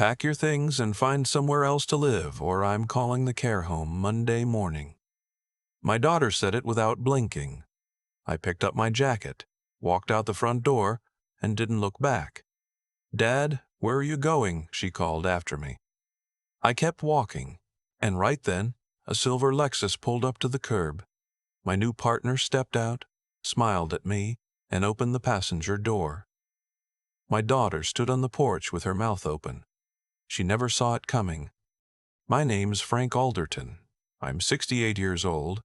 Pack your things and find somewhere else to live, or I'm calling the care home Monday morning." My daughter said it without blinking. I picked up my jacket, walked out the front door, and didn't look back. "Dad, where are you going?" she called after me. I kept walking, and right then, a silver Lexus pulled up to the curb. My new partner stepped out, smiled at me, and opened the passenger door. My daughter stood on the porch with her mouth open. She never saw it coming. "My name's Frank Alderton. I'm 68 years old.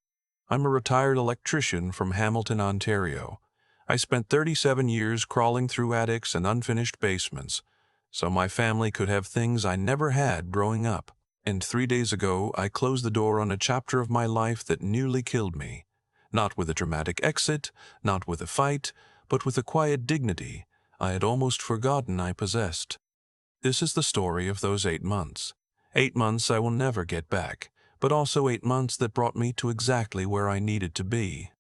I'm a retired electrician from Hamilton, Ontario. I spent 37 years crawling through attics and unfinished basements, so my family could have things I never had growing up. And 3 days ago, I closed the door on a chapter of my life that nearly killed me. Not with a dramatic exit, not with a fight, but with a quiet dignity I had almost forgotten I possessed. This is the story of those 8 months. 8 months I will never get back, but also 8 months that brought me to exactly where I needed to be.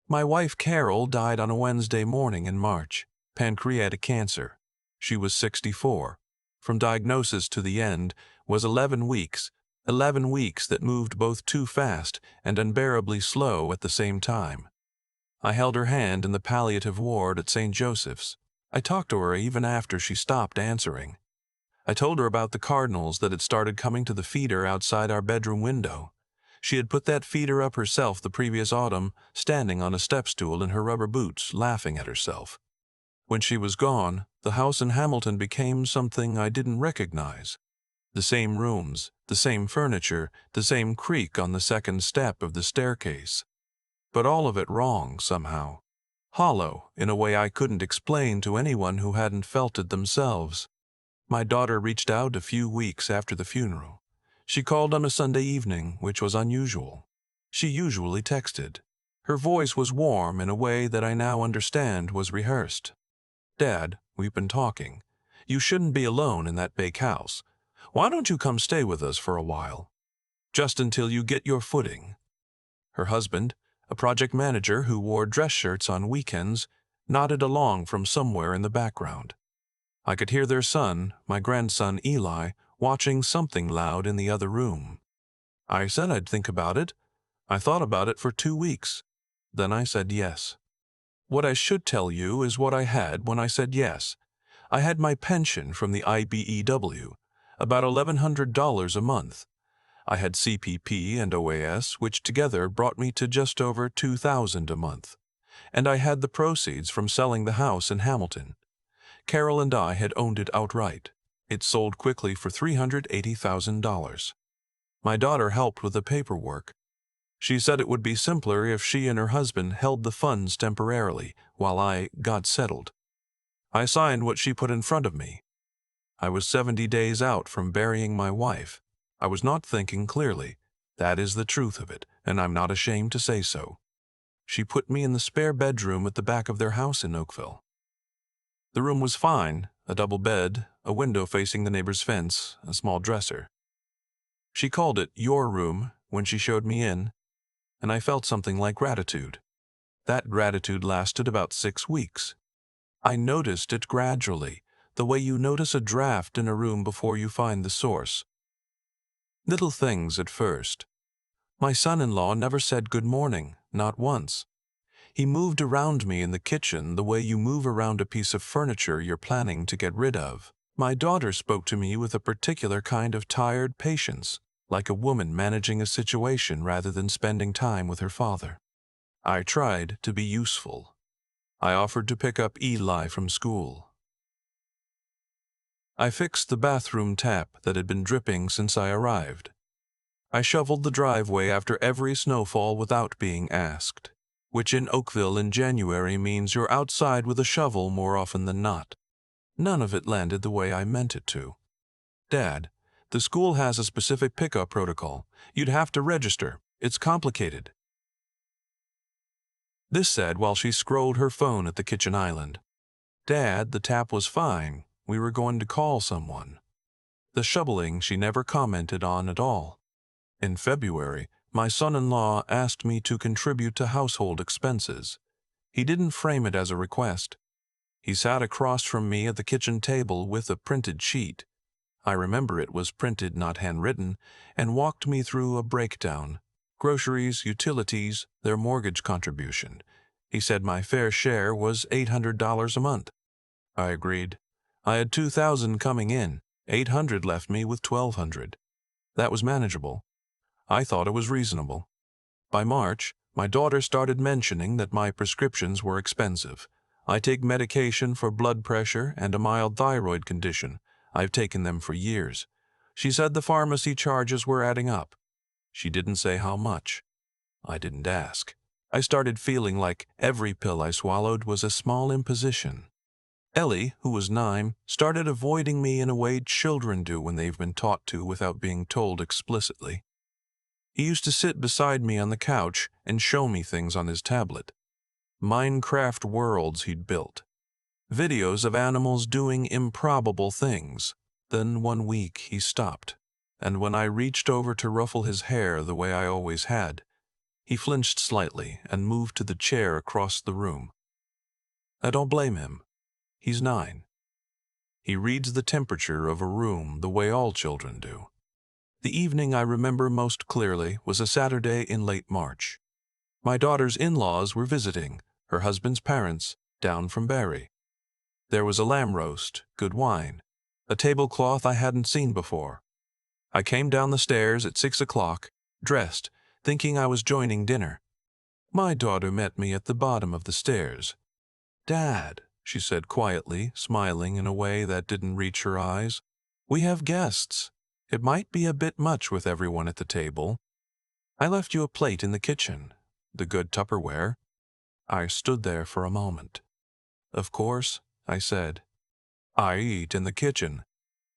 My wife Carol died on a Wednesday morning in March, pancreatic cancer. She was 64. From diagnosis to the end was 11 weeks, 11 weeks that moved both too fast and unbearably slow at the same time. I held her hand in the palliative ward at St. Joseph's. I talked to her even after she stopped answering. I told her about the cardinals that had started coming to the feeder outside our bedroom window. She had put that feeder up herself the previous autumn, standing on a step stool in her rubber boots, laughing at herself. When she was gone, the house in Hamilton became something I didn't recognize. The same rooms, the same furniture, the same creak on the second step of the staircase. But all of it wrong somehow. Hollow in a way I couldn't explain to anyone who hadn't felt it themselves. My daughter reached out a few weeks after the funeral. She called on a Sunday evening, which was unusual. She usually texted. Her voice was warm in a way that I now understand was rehearsed. "Dad, we've been talking. You shouldn't be alone in that big house. Why don't you come stay with us for a while? Just until you get your footing." Her husband, a project manager who wore dress shirts on weekends, nodded along from somewhere in the background. I could hear their son, my grandson Eli, watching something loud in the other room. I said I'd think about it. I thought about it for 2 weeks. Then I said yes. What I should tell you is what I had when I said yes. I had my pension from the IBEW, about $1,100 a month. I had CPP and OAS, which together brought me to just over $2,000 a month. And I had the proceeds from selling the house in Hamilton. Carol and I had owned it outright. It sold quickly for $380,000. My daughter helped with the paperwork. She said it would be simpler if she and her husband held the funds temporarily while I got settled. I signed what she put in front of me. I was 70 days out from burying my wife. I was not thinking clearly. That is the truth of it, and I'm not ashamed to say so. She put me in the spare bedroom at the back of their house in Oakville. The room was fine, a double bed, a window facing the neighbor's fence, a small dresser. She called it your room when she showed me in, and I felt something like gratitude. That gratitude lasted about 6 weeks. I noticed it gradually, the way you notice a draft in a room before you find the source. Little things at first. My son-in-law never said good morning, not once. He moved around me in the kitchen the way you move around a piece of furniture you're planning to get rid of. My daughter spoke to me with a particular kind of tired patience, like a woman managing a situation rather than spending time with her father. I tried to be useful. I offered to pick up Eli from school. I fixed the bathroom tap that had been dripping since I arrived. I shoveled the driveway after every snowfall without being asked, which in Oakville in January means you're outside with a shovel more often than not. None of it landed the way I meant it to. "Dad, the school has a specific pickup protocol. You'd have to register. It's complicated." This said while she scrolled her phone at the kitchen island. "Dad, the tap was fine. We were going to call someone." The shoveling she never commented on at all. In February, my son-in-law asked me to contribute to household expenses. He didn't frame it as a request. He sat across from me at the kitchen table with a printed sheet. I remember it was printed, not handwritten, and walked me through a breakdown. Groceries, utilities, their mortgage contribution. He said my fair share was $800 a month. I agreed. I had $2,000 coming in. $800 left me with $1,200. That was manageable. I thought it was reasonable. By March, my daughter started mentioning that my prescriptions were expensive. I take medication for blood pressure and a mild thyroid condition. I've taken them for years. She said the pharmacy charges were adding up. She didn't say how much. I didn't ask. I started feeling like every pill I swallowed was a small imposition. Ellie, who was 9, started avoiding me in a way children do when they've been taught to without being told explicitly. He used to sit beside me on the couch and show me things on his tablet. Minecraft worlds he'd built. Videos of animals doing improbable things. Then one week he stopped, and when I reached over to ruffle his hair the way I always had, he flinched slightly and moved to the chair across the room. I don't blame him. He's 9. He reads the temperature of a room the way all children do. The evening I remember most clearly was a Saturday in late March. My daughter's in-laws were visiting, her husband's parents, down from Barrie. There was a lamb roast, good wine, a tablecloth I hadn't seen before. I came down the stairs at 6 o'clock, dressed, thinking I was joining dinner. My daughter met me at the bottom of the stairs. "Dad," she said quietly, smiling in a way that didn't reach her eyes, "we have guests. It might be a bit much with everyone at the table. I left you a plate in the kitchen, the good Tupperware." I stood there for a moment. "Of course," I said. "I eat in the kitchen."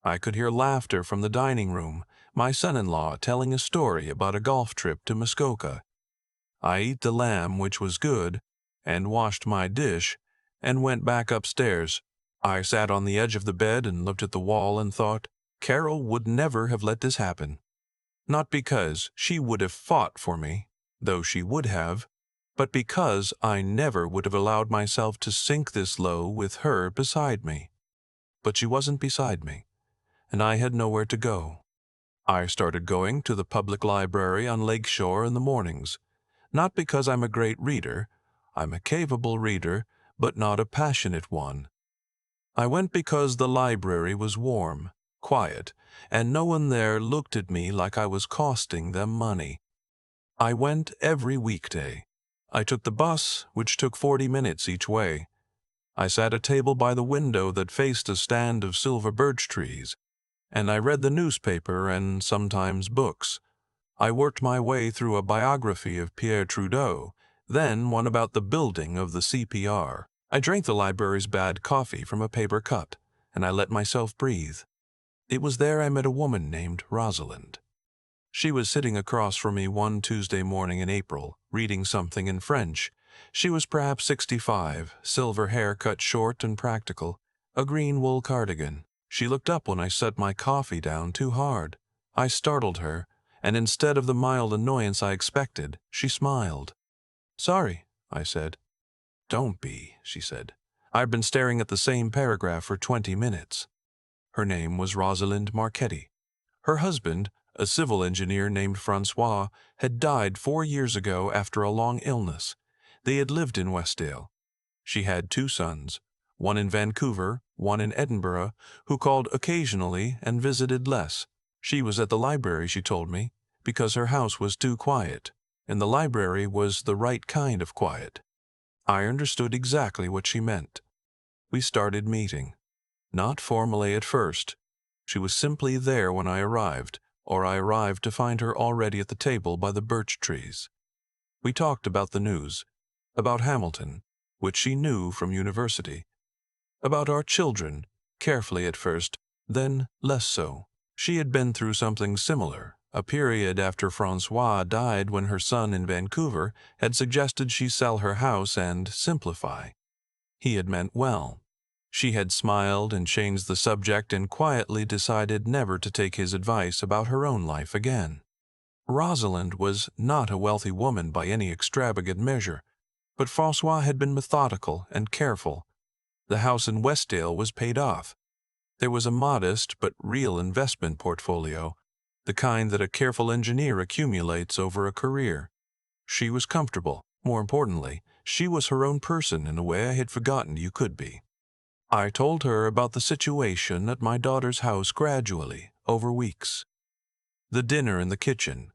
I could hear laughter from the dining room, my son-in-law telling a story about a golf trip to Muskoka. I ate the lamb, which was good, and washed my dish, and went back upstairs. I sat on the edge of the bed and looked at the wall and thought, Carol would never have let this happen. Not because she would have fought for me, though she would have, but because I never would have allowed myself to sink this low with her beside me. But she wasn't beside me, and I had nowhere to go. I started going to the public library on Lake Shore in the mornings, not because I'm a great reader. I'm a capable reader, but not a passionate one. I went because the library was warm, quiet, and no one there looked at me like I was costing them money. I went every weekday. I took the bus, which took 40 minutes each way. I sat at a table by the window that faced a stand of silver birch trees, and I read the newspaper and sometimes books. I worked my way through a biography of Pierre Trudeau, then one about the building of the CPR. I drank the library's bad coffee from a paper cup, and I let myself breathe. It was there I met a woman named Rosalind. She was sitting across from me one Tuesday morning in April, reading something in French. She was perhaps 65, silver hair cut short and practical, a green wool cardigan. She looked up when I set my coffee down too hard. I startled her, and instead of the mild annoyance I expected, she smiled. "Sorry," I said. "Don't be," she said. "I've been staring at the same paragraph for 20 minutes. Her name was Rosalind Marchetti. Her husband, a civil engineer named Francois, had died 4 years ago after a long illness. They had lived in Westdale. She had 2 sons, one in Vancouver, one in Edinburgh, who called occasionally and visited less. She was at the library, she told me, because her house was too quiet, and the library was the right kind of quiet. I understood exactly what she meant. We started meeting. Not formally at first. She was simply there when I arrived, or I arrived to find her already at the table by the birch trees. We talked about the news, about Hamilton, which she knew from university, about our children, carefully at first, then less so. She had been through something similar, a period after Francois died when her son in Vancouver had suggested she sell her house and simplify. He had meant well. She had smiled and changed the subject and quietly decided never to take his advice about her own life again. Rosalind was not a wealthy woman by any extravagant measure, but Francois had been methodical and careful. The house in Westdale was paid off. There was a modest but real investment portfolio, the kind that a careful engineer accumulates over a career. She was comfortable. More importantly, she was her own person in a way I had forgotten you could be. I told her about the situation at my daughter's house gradually, over weeks. The dinner in the kitchen,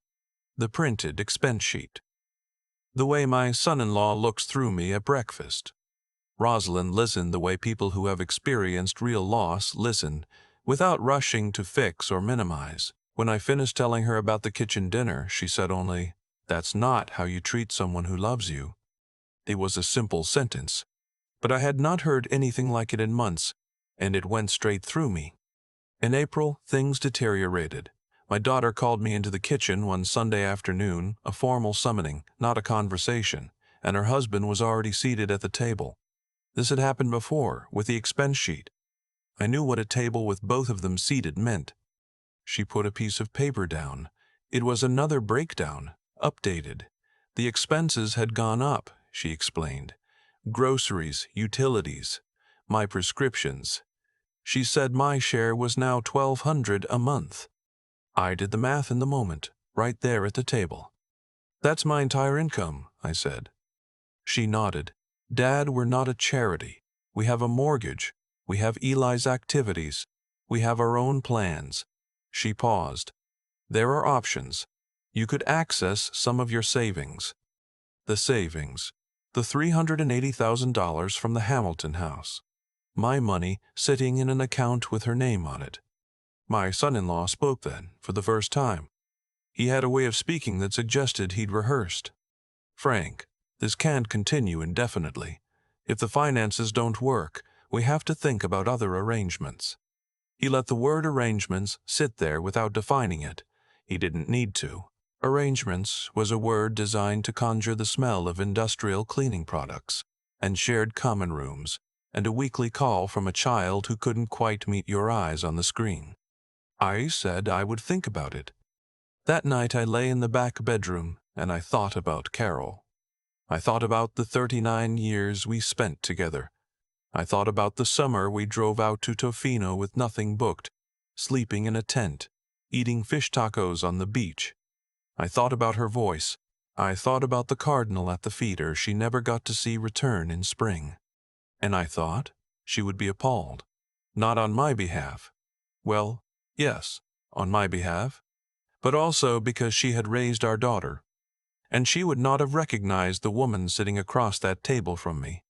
the printed expense sheet, the way my son-in-law looks through me at breakfast. Rosalind listened the way people who have experienced real loss listen, without rushing to fix or minimize. When I finished telling her about the kitchen dinner, she said only, "That's not how you treat someone who loves you." It was a simple sentence, but I had not heard anything like it in months, and it went straight through me. In April, things deteriorated. My daughter called me into the kitchen one Sunday afternoon, a formal summoning, not a conversation, and her husband was already seated at the table. This had happened before, with the expense sheet. I knew what a table with both of them seated meant. She put a piece of paper down. It was another breakdown, updated. The expenses had gone up, she explained. Groceries, utilities, my prescriptions. She said my share was now $1,200 a month. I did the math in the moment, right there at the table. "That's my entire income," I said. She nodded. "Dad, we're not a charity. We have a mortgage. We have Eli's activities. We have our own plans." She paused. "There are options. You could access some of your savings." The savings. The $380,000 from the Hamilton house. My money sitting in an account with her name on it. My son-in-law spoke then, for the first time. He had a way of speaking that suggested he'd rehearsed. "Frank, this can't continue indefinitely. If the finances don't work, we have to think about other arrangements." He let the word arrangements sit there without defining it. He didn't need to. Arrangements was a word designed to conjure the smell of industrial cleaning products, and shared common rooms, and a weekly call from a child who couldn't quite meet your eyes on the screen. I said I would think about it. That night I lay in the back bedroom, and I thought about Carol. I thought about the 39 years we spent together. I thought about the summer we drove out to Tofino with nothing booked, sleeping in a tent, eating fish tacos on the beach. I thought about her voice. I thought about the cardinal at the feeder she never got to see return in spring. And I thought she would be appalled. Not on my behalf. Well, yes, on my behalf, but also because she had raised our daughter, and she would not have recognized the woman sitting across that table from me.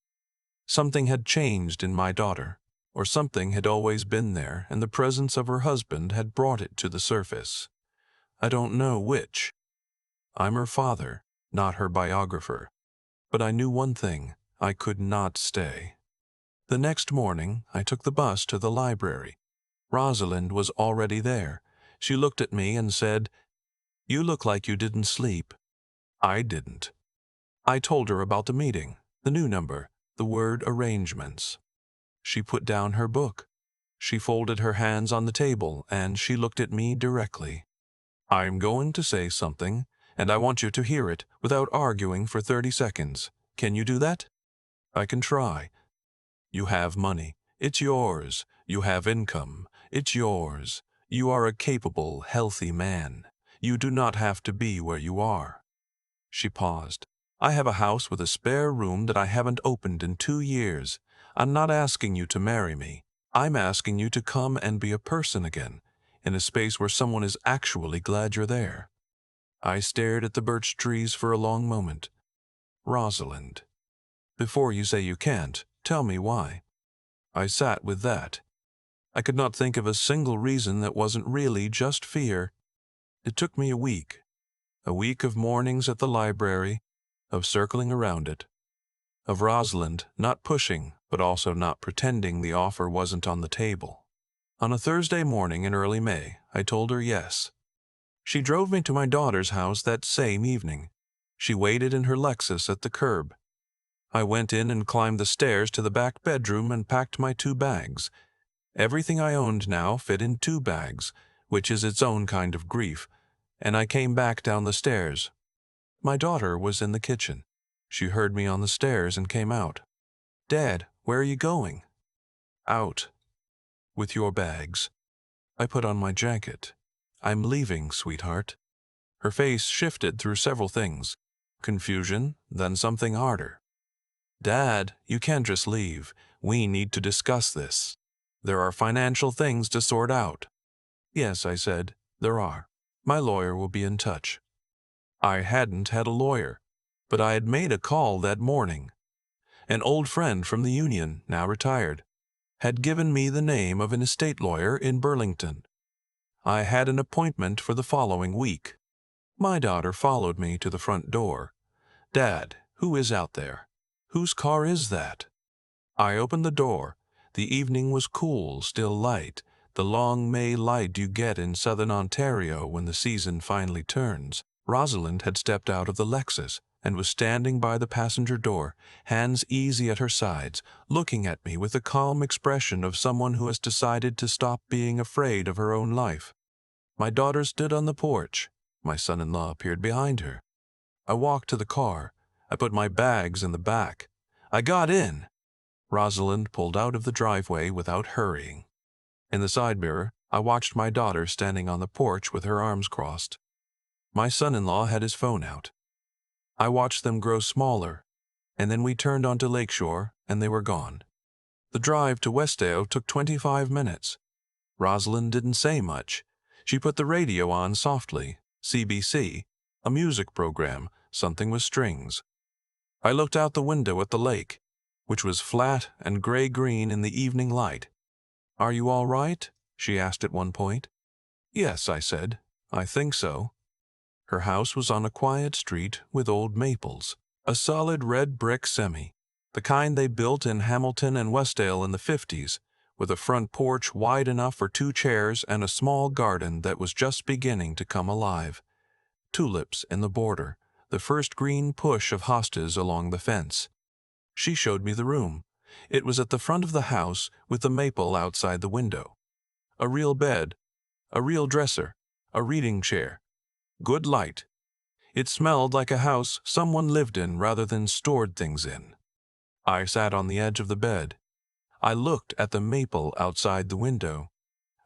Something had changed in my daughter, or something had always been there, and the presence of her husband had brought it to the surface. I don't know which. I'm her father, not her biographer. But I knew one thing: I could not stay. The next morning, I took the bus to the library. Rosalind was already there. She looked at me and said, "You look like you didn't sleep." I didn't. I told her about the meeting, the new number, the word arrangements. She put down her book. She folded her hands on the table, and she looked at me directly. "I'm going to say something, and I want you to hear it without arguing for 30 seconds. Can you do that?" "I can try." "You have money. It's yours. You have income. It's yours. You are a capable, healthy man. You do not have to be where you are." She paused. "I have a house with a spare room that I haven't opened in 2 years. I'm not asking you to marry me. I'm asking you to come and be a person again, in a space where someone is actually glad you're there." I stared at the birch trees for a long moment. "Rosalind, before you say you can't, tell me why." I sat with that. I could not think of a single reason that wasn't really just fear. It took me a week of mornings at the library, of circling around it, of Rosalind not pushing but also not pretending the offer wasn't on the table. On a Thursday morning in early May, I told her yes. She drove me to my daughter's house that same evening. She waited in her Lexus at the curb. I went in and climbed the stairs to the back bedroom and packed my 2 bags. Everything I owned now fit in 2 bags, which is its own kind of grief, and I came back down the stairs. My daughter was in the kitchen. She heard me on the stairs and came out. "Dad, where are you going?" "Out." With your bags. I put on my jacket. I'm leaving, sweetheart. Her face shifted through several things. Confusion, then something harder. Dad, you can't just leave. We need to discuss this. There are financial things to sort out. Yes, I said, there are. My lawyer will be in touch. I hadn't had a lawyer, but I had made a call that morning. An old friend from the union, now retired, had given me the name of an estate lawyer in Burlington. I had an appointment for the following week. My daughter followed me to the front door. Dad, who is out there? Whose car is that? I opened the door. The evening was cool, still light, the long May light you get in southern Ontario when the season finally turns. Rosalind had stepped out of the Lexus and was standing by the passenger door, hands easy at her sides, looking at me with the calm expression of someone who has decided to stop being afraid of her own life. My daughter stood on the porch. My son-in-law appeared behind her. I walked to the car. I put my bags in the back. I got in. Rosalind pulled out of the driveway without hurrying. In the side mirror, I watched my daughter standing on the porch with her arms crossed. My son-in-law had his phone out. I watched them grow smaller, and then we turned onto Lakeshore, and they were gone. The drive to Westdale took 25 minutes. Rosalind didn't say much. She put the radio on softly, CBC, a music program, something with strings. I looked out the window at the lake, which was flat and gray-green in the evening light. "Are you all right?" she asked at one point. "Yes," I said. "I think so." Her house was on a quiet street with old maples, a solid red brick semi, the kind they built in Hamilton and Westdale in the 50s, with a front porch wide enough for 2 chairs and a small garden that was just beginning to come alive. Tulips in the border, the first green push of hostas along the fence. She showed me the room. It was at the front of the house with the maple outside the window. A real bed, a real dresser, a reading chair. Good light. It smelled like a house someone lived in rather than stored things in. I sat on the edge of the bed. I looked at the maple outside the window.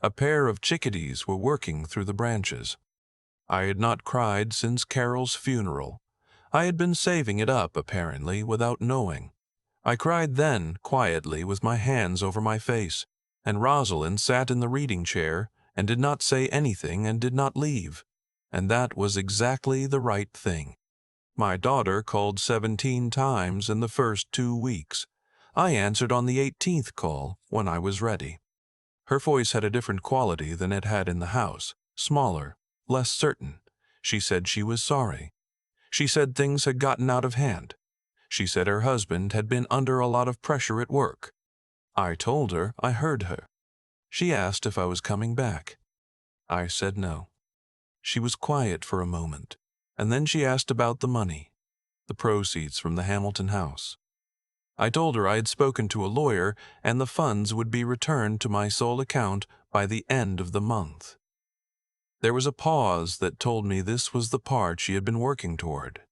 A pair of chickadees were working through the branches. I had not cried since Carol's funeral. I had been saving it up, apparently, without knowing. I cried then, quietly, with my hands over my face, and Rosalind sat in the reading chair and did not say anything and did not leave. And that was exactly the right thing. My daughter called 17 times in the first 2 weeks. I answered on the 18th call when I was ready. Her voice had a different quality than it had in the house, smaller, less certain. She said she was sorry. She said things had gotten out of hand. She said her husband had been under a lot of pressure at work. I told her I heard her. She asked if I was coming back. I said no. She was quiet for a moment, and then she asked about the money, the proceeds from the Hamilton house. I told her I had spoken to a lawyer and the funds would be returned to my sole account by the end of the month. There was a pause that told me this was the part she had been working toward.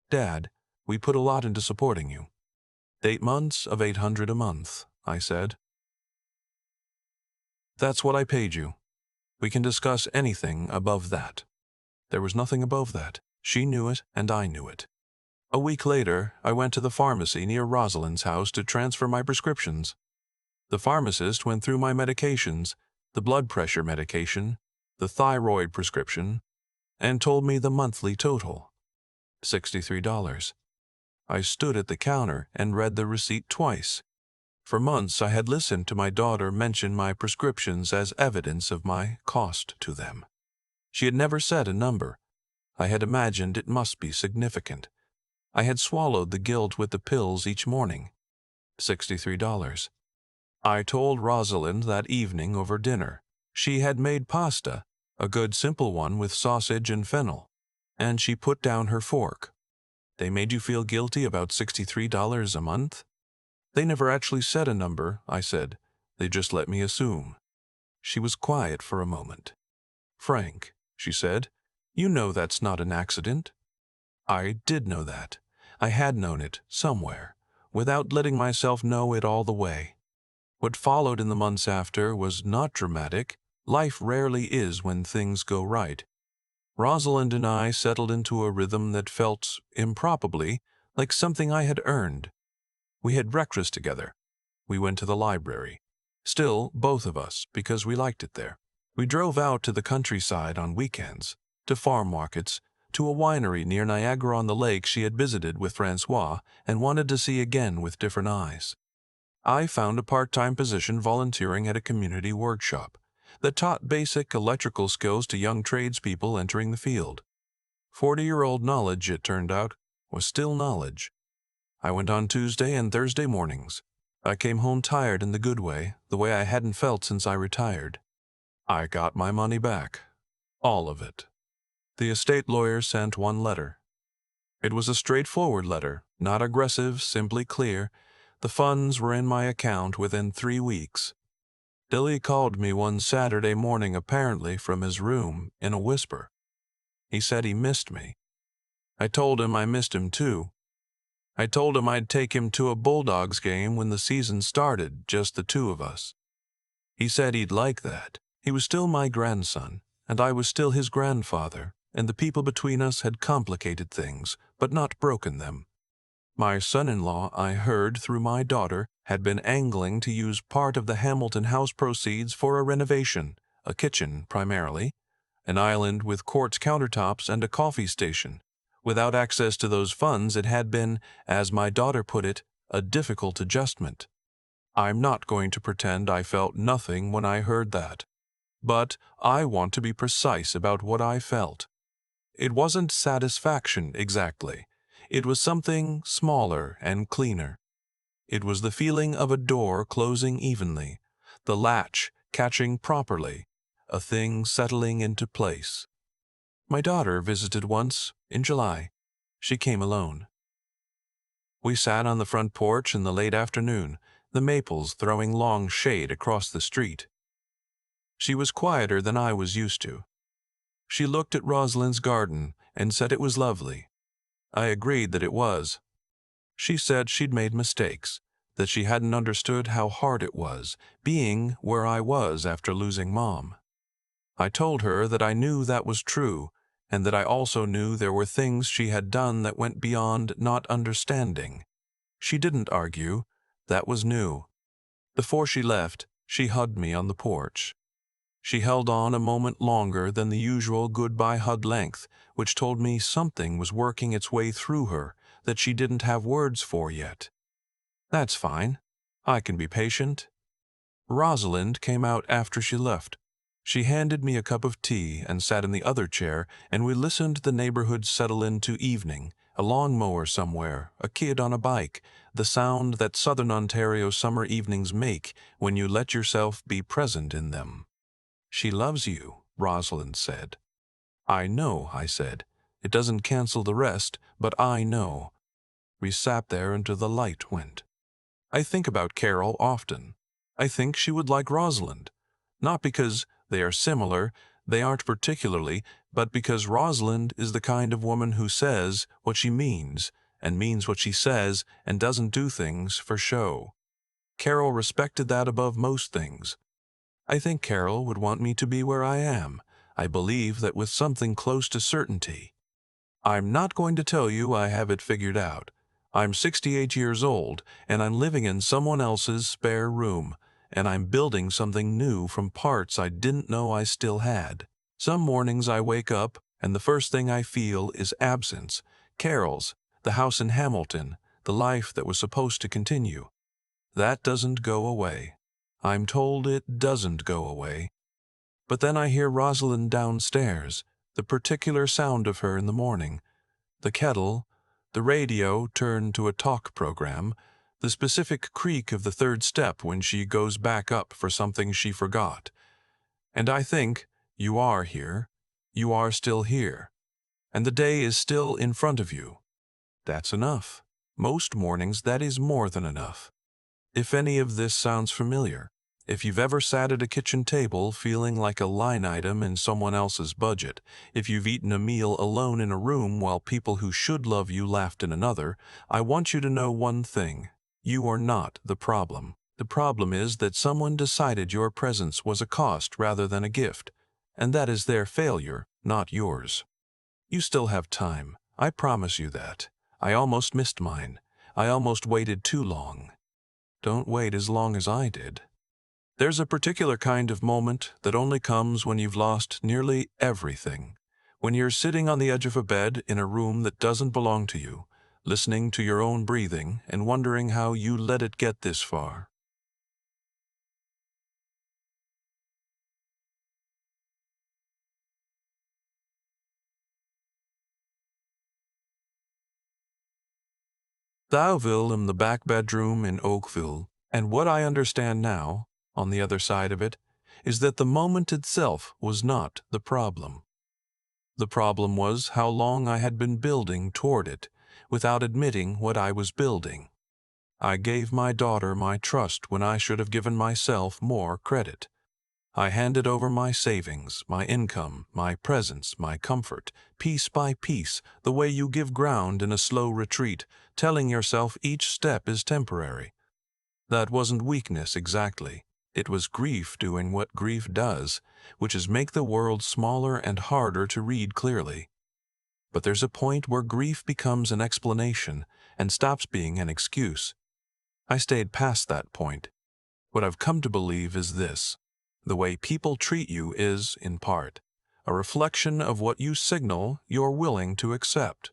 "Dad, we put a lot into supporting you." 8 months of $800 a month, I said. "That's what I paid you. We can discuss anything above that." There was nothing above that. She knew it, and I knew it. A week later, I went to the pharmacy near Rosalind's house to transfer my prescriptions. The pharmacist went through my medications, the blood pressure medication, the thyroid prescription, and told me the monthly total. $63. I stood at the counter and read the receipt twice. For months I had listened to my daughter mention my prescriptions as evidence of my cost to them. She had never said a number. I had imagined it must be significant. I had swallowed the guilt with the pills each morning. $63. I told Rosalind that evening over dinner. She had made pasta, a good simple one with sausage and fennel, and she put down her fork. "They made you feel guilty about $63 a month?" "They never actually said a number," I said. "They just let me assume." She was quiet for a moment. "Frank," she said, "you know that's not an accident." I did know that. I had known it somewhere, without letting myself know it all the way. What followed in the months after was not dramatic. Life rarely is when things go right. Rosalind and I settled into a rhythm that felt, improbably, like something I had earned. We had breakfast together. We went to the library. Still, both of us, because we liked it there. We drove out to the countryside on weekends, to farm markets, to a winery near Niagara-on-the-Lake she had visited with Francois and wanted to see again with different eyes. I found a part-time position volunteering at a community workshop that taught basic electrical skills to young tradespeople entering the field. 40-year-old knowledge, it turned out, was still knowledge. I went on Tuesday and Thursday mornings. I came home tired in the good way, the way I hadn't felt since I retired. I got my money back. All of it. The estate lawyer sent one letter. It was a straightforward letter, not aggressive, simply clear. The funds were in my account within 3 weeks. Dilly called me one Saturday morning, apparently from his room, in a whisper. He said he missed me. I told him I missed him too. I told him I'd take him to a Bulldogs game when the season started, just the two of us. He said he'd like that. He was still my grandson, and I was still his grandfather, and the people between us had complicated things, but not broken them. My son-in-law, I heard through my daughter, had been angling to use part of the Hamilton house proceeds for a renovation, a kitchen primarily, an island with quartz countertops and a coffee station. Without access to those funds, it had been, as my daughter put it, a difficult adjustment. I'm not going to pretend I felt nothing when I heard that. But I want to be precise about what I felt. It wasn't satisfaction exactly. It was something smaller and cleaner. It was the feeling of a door closing evenly, the latch catching properly, a thing settling into place. My daughter visited once, in July. She came alone. We sat on the front porch in the late afternoon, the maples throwing long shade across the street. She was quieter than I was used to. She looked at Rosalind's garden and said it was lovely. I agreed that it was. She said she'd made mistakes, that she hadn't understood how hard it was, being where I was after losing Mom. I told her that I knew that was true, and that I also knew there were things she had done that went beyond not understanding. She didn't argue. That was new. Before she left, she hugged me on the porch. She held on a moment longer than the usual goodbye hug length, which told me something was working its way through her that she didn't have words for yet. That's fine. I can be patient. Rosalind came out after she left. She handed me a cup of tea and sat in the other chair, and we listened to the neighborhood settle into evening, a lawnmower somewhere, a kid on a bike, the sound that Southern Ontario summer evenings make when you let yourself be present in them. She loves you, Rosalind said. I know, I said. It doesn't cancel the rest, but I know. We sat there until the light went. I think about Carol often. I think she would like Rosalind. Not because they are similar, they aren't particularly, but because Rosalind is the kind of woman who says what she means, and means what she says, and doesn't do things for show. Carol respected that above most things. I think Carol would want me to be where I am. I believe that with something close to certainty. I'm not going to tell you I have it figured out. I'm 68 years old, and I'm living in someone else's spare room, and I'm building something new from parts I didn't know I still had. Some mornings I wake up, and the first thing I feel is absence. Carol's, the house in Hamilton, the life that was supposed to continue. That doesn't go away. I'm told it doesn't go away. But then I hear Rosalind downstairs, the particular sound of her in the morning, the kettle, the radio turned to a talk program, the specific creak of the third step when she goes back up for something she forgot. And I think, you are here, you are still here, and the day is still in front of you. That's enough. Most mornings that is more than enough. If any of this sounds familiar, if you've ever sat at a kitchen table feeling like a line item in someone else's budget, if you've eaten a meal alone in a room while people who should love you laughed in another, I want you to know one thing. You are not the problem. The problem is that someone decided your presence was a cost rather than a gift, and that is their failure, not yours. You still have time. I promise you that. I almost missed mine. I almost waited too long. Don't wait as long as I did. There's a particular kind of moment that only comes when you've lost nearly everything. When you're sitting on the edge of a bed in a room that doesn't belong to you, listening to your own breathing and wondering how you let it get this far. Thou'ville in the back bedroom in Oakville, and what I understand now, on the other side of it, is that the moment itself was not the problem. The problem was how long I had been building toward it, without admitting what I was building. I gave my daughter my trust when I should have given myself more credit. I handed over my savings, my income, my presence, my comfort, piece by piece, the way you give ground in a slow retreat, telling yourself each step is temporary. That wasn't weakness exactly. It was grief doing what grief does, which is make the world smaller and harder to read clearly. But there's a point where grief becomes an explanation and stops being an excuse. I stayed past that point. What I've come to believe is this. The way people treat you is, in part, a reflection of what you signal you're willing to accept.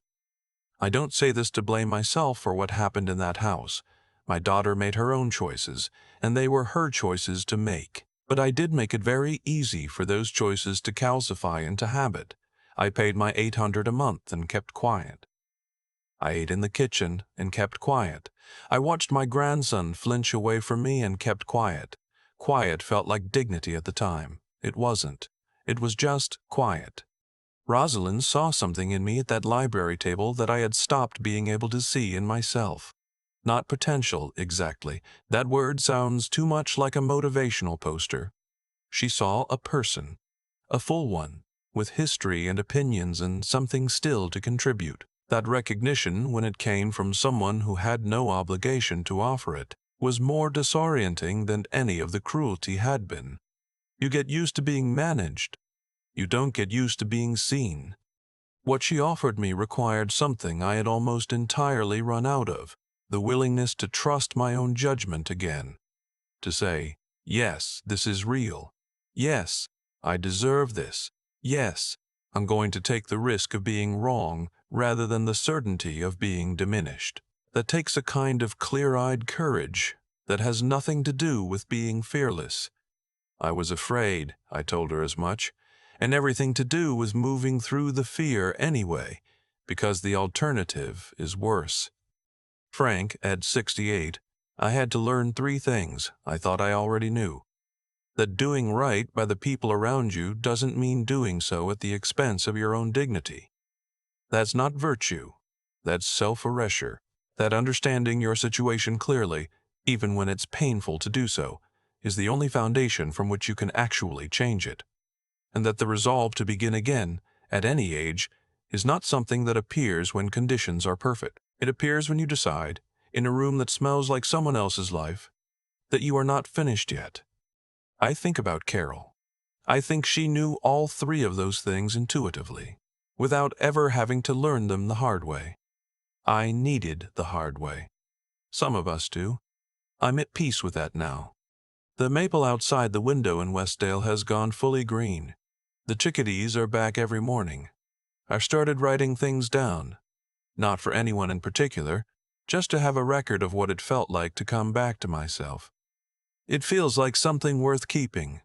I don't say this to blame myself for what happened in that house. My daughter made her own choices, and they were her choices to make. But I did make it very easy for those choices to calcify into habit. I paid my $800 a month and kept quiet. I ate in the kitchen and kept quiet. I watched my grandson flinch away from me and kept quiet. Quiet felt like dignity at the time. It wasn't. It was just quiet. Rosalind saw something in me at that library table that I had stopped being able to see in myself. Not potential, exactly. That word sounds too much like a motivational poster. She saw a person, a full one, with history and opinions and something still to contribute. That recognition, when it came from someone who had no obligation to offer it, was more disorienting than any of the cruelty had been. You get used to being managed. You don't get used to being seen. What she offered me required something I had almost entirely run out of, the willingness to trust my own judgment again. To say, yes, this is real. Yes, I deserve this. Yes, I'm going to take the risk of being wrong rather than the certainty of being diminished. That takes a kind of clear-eyed courage that has nothing to do with being fearless. I was afraid, I told her as much, and everything to do with moving through the fear anyway, because the alternative is worse. Frank, at 68, I had to learn 3 things I thought I already knew. That doing right by the people around you doesn't mean doing so at the expense of your own dignity. That's not virtue. That's self-erasure. That understanding your situation clearly, even when it's painful to do so, is the only foundation from which you can actually change it. And that the resolve to begin again, at any age, is not something that appears when conditions are perfect. It appears when you decide, in a room that smells like someone else's life, that you are not finished yet. I think about Carol. I think she knew all 3 of those things intuitively, without ever having to learn them the hard way. I needed the hard way. Some of us do. I'm at peace with that now. The maple outside the window in Westdale has gone fully green. The chickadees are back every morning. I've started writing things down. Not for anyone in particular, just to have a record of what it felt like to come back to myself. It feels like something worth keeping,